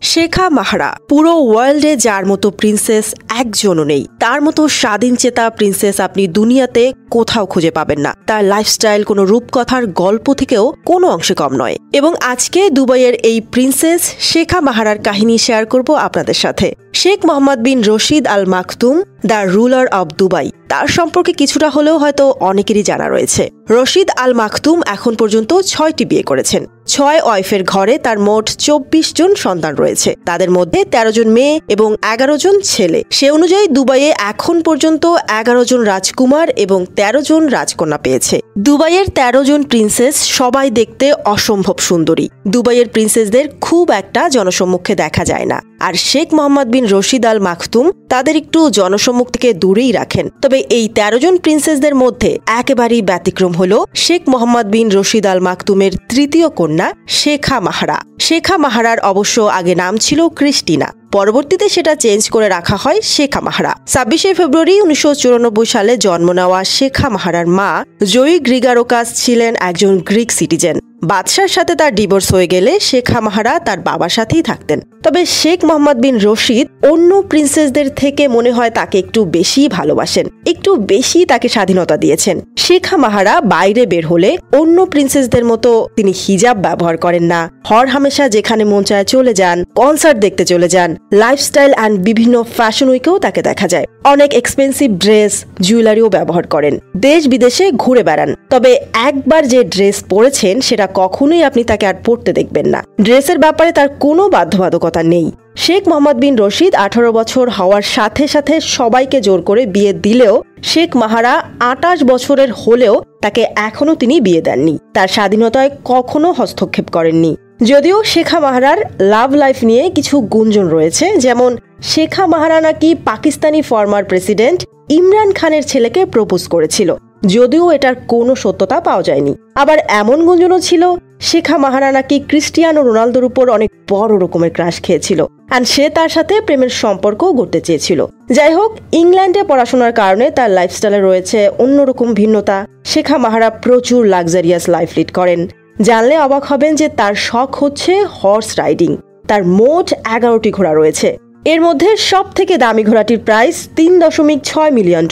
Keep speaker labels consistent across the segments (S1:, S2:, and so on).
S1: শেখা মাহরা পুরো ওয়ার্ল্ডে যার মতো প্রিন্সেস একজনও নেই। তার মতো স্বাধীন চেতা প্রিন্সেস আপনি দুনিয়াতে কোথাও খুঁজে পাবেন না। তার লাইফস্টাইল কোনো রূপকথার গল্প থেকেও কোনো অংশে কম নয়। এবং আজকে দুবাইয়ের এই প্রিন্সেস শেখা মাহরার কাহিনী শেয়ার করব আপনাদের সাথে। Sheikh Mohammed bin Rashid Al Maktoum, the ruler of Dubai, তার সম্পর্কে কিছুটা হলেও হয়তো অনেকেরই জানা রয়েছে। রশিদ আল মাকতুম এখন পর্যন্ত 6টি বিয়ে করেছেন। 6 ওয়াইফের ঘরে তার মোট 24 জন সন্তান রয়েছে। তাদের মধ্যে 13 জন মেয়ে এবং 11 জন ছেলে। সে অনুযায়ী দুবাইয়ে এখন পর্যন্ত 11 জন রাজকুমার এবং 13 জন রাজকন্যা পেয়েছে। দুবাইয়ের 13 জন প্রিন্সেস সবাই দেখতে অসম্ভব সুন্দরী। দুবাইয়ের প্রিন্সেসদের খুব একটা জনসম্মুখে দেখা যায় না। আর Sheikh Mohammed bin Rashid Al Maktum তাদের একটু জনসম্মুখ থেকে দূরেই রাখেন। তবে এই 13 জন প্রিন্সেসদের মধ্যে একেবারেই ব্যতিক্রম হল শেখ মোহাম্মদ বিন রশিদ আল মাকতুমের তৃতীয় কন্যা শেখা মাহরা। শেখা মাহরার অবশ্য আগে নাম ছিল ক্রিস্টিনা, পরবর্তীতে সেটা চেঞ্জ করে রাখা হয় শেখা মাহরা। 26শে ফেব্রুয়ারি 1994 সালে জন্ম নেওয়া শেখা মাহরার মা জয়ী গ্রিগারোকাস ছিলেন একজন গ্রিক সিটিজেন। বাদশার সাথে তার ডিভোর্স হয়ে গেলে শেখা মাহরা তার বাবার সাথেই থাকতেন। তবে শেখ মোহাম্মদ বিন রশিদ অন্য প্রিন্সেসদের থেকে মনে হয় তাকে একটু বেশি ভালোবাসেন, একটু বেশি তাকে স্বাধীনতা দিয়েছেন। শেখা মাহরা বাইরে বের হলে অন্য প্রিন্সেসদের মতো তিনি হিজাব ব্যবহার করেন না। হরহামেশা যেখানে মন চায় চলে যান, কনসার্ট দেখতে চলে যান, লাইফস্টাইল অ্যান্ড বিভিন্ন ফ্যাশন উইকেও তাকে দেখা যায়। অনেক এক্সপেন্সিভ ড্রেস, জুয়েলারিও ব্যবহার করেন, দেশ বিদেশে ঘুরে বেড়ান। তবে একবার যে ড্রেস পরেছেন সেটা কখনোই আপনি তাকে আর পরতে দেখবেন না। ড্রেসের ব্যাপারে তার কোনো বাধ্যবাধকতা নেই। শেখ মোহাম্মদ বিন রশিদ 18 বছর হওয়ার সাথে সাথে সবাইকে জোর করে বিয়ে দিলেও শেখ মাহরা 28 বছরের হলেও তাকে এখনো তিনি বিয়ে দেননি। তার স্বাধীনতায় কখনো হস্তক্ষেপ করেননি। যদিও শেখা মাহরার লাভ লাইফ নিয়ে কিছু গুঞ্জন রয়েছে, যেমন শেখা মাহরা নাকি পাকিস্তানি ফর্মার প্রেসিডেন্ট ইমরান খানের ছেলেকে প্রপোজ করেছিল, যদিও এটার কোনো সত্যতা পাওয়া যায়নি। আবার এমন গুঞ্জনও ছিল শেখা মাহরা নাকি ক্রিস্টিয়ানো রোনালদোর উপর অনেক বড় রকমের ক্রাশ খেয়েছিল, আর সে তার সাথে প্রেমের সম্পর্কও গড়তে চেয়েছিল। যাই হোক, ইংল্যান্ডে পড়াশোনার কারণে তার লাইফস্টাইলে রয়েছে অন্যরকম ভিন্নতা। শেখা মাহরা প্রচুর লাক্সারিয়াস লাইফ লিড করেন। জানলে অবাক হবেন যে তার শখ হচ্ছে হর্স রাইডিং। তার মোট 11টি ঘোড়া রয়েছে। এর মধ্যে সব থেকে দামি ঘোড়াটির প্রাইস $3.6 মিলিয়ন,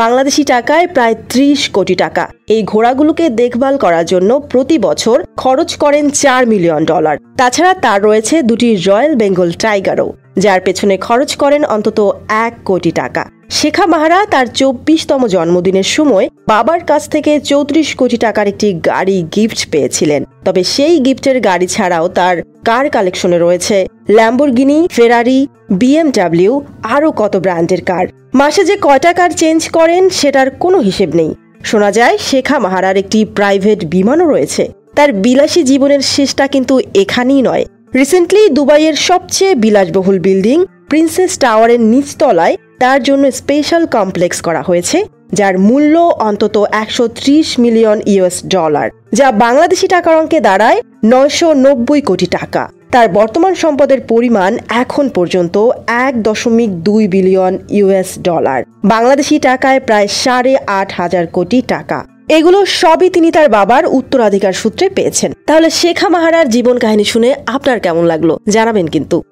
S1: বাংলাদেশি টাকায় প্রায় 30 কোটি টাকা। এই ঘোড়াগুলোকে দেখভাল করার জন্য প্রতি বছর খরচ করেন $4 মিলিয়ন। তাছাড়া তার রয়েছে 2টি রয়্যাল বেঙ্গল টাইগারও, যার পেছনে খরচ করেন অন্তত 1 কোটি টাকা। শেখা মাহরা তার 24তম জন্মদিনের সময় বাবার কাছ থেকে 34 কোটি টাকার একটি গাড়ি গিফট পেয়েছিলেন। তবে সেই গিফটের গাড়ি ছাড়াও তার কার কালেকশনে রয়েছে ল্যাম্বরগিনি, ফেরারি, BMW, আরও কত ব্র্যান্ডের কার। মাসে যে কয়টা কার চেঞ্জ করেন সেটার কোনো হিসেব নেই। শোনা যায় শেখা মাহরার একটি প্রাইভেট বিমানও রয়েছে। তার বিলাসী জীবনের শেষটা কিন্তু এখানেই নয়। রিসেন্টলি দুবাইয়ের সবচেয়ে বিলাসবহুল বিল্ডিং প্রিন্সেস টাওয়ারের নিচতলায় তার জন্য স্পেশাল কমপ্লেক্স করা হয়েছে, যার মূল্য অন্তত $130 মিলিয়ন, যা বাংলাদেশি টাকার অঙ্কে দাঁড়ায় 990 কোটি টাকা। তার বর্তমান সম্পদের পরিমাণ এখন পর্যন্ত $1.2 বিলিয়ন, বাংলাদেশি টাকায় প্রায় 8,500 কোটি টাকা। এগুলো সবই তিনি তার বাবার উত্তরাধিকার সূত্রে পেয়েছেন। তাহলে শেখা মাহরার জীবন কাহিনী শুনে আপনার কেমন লাগলো জানাবেন কিন্তু।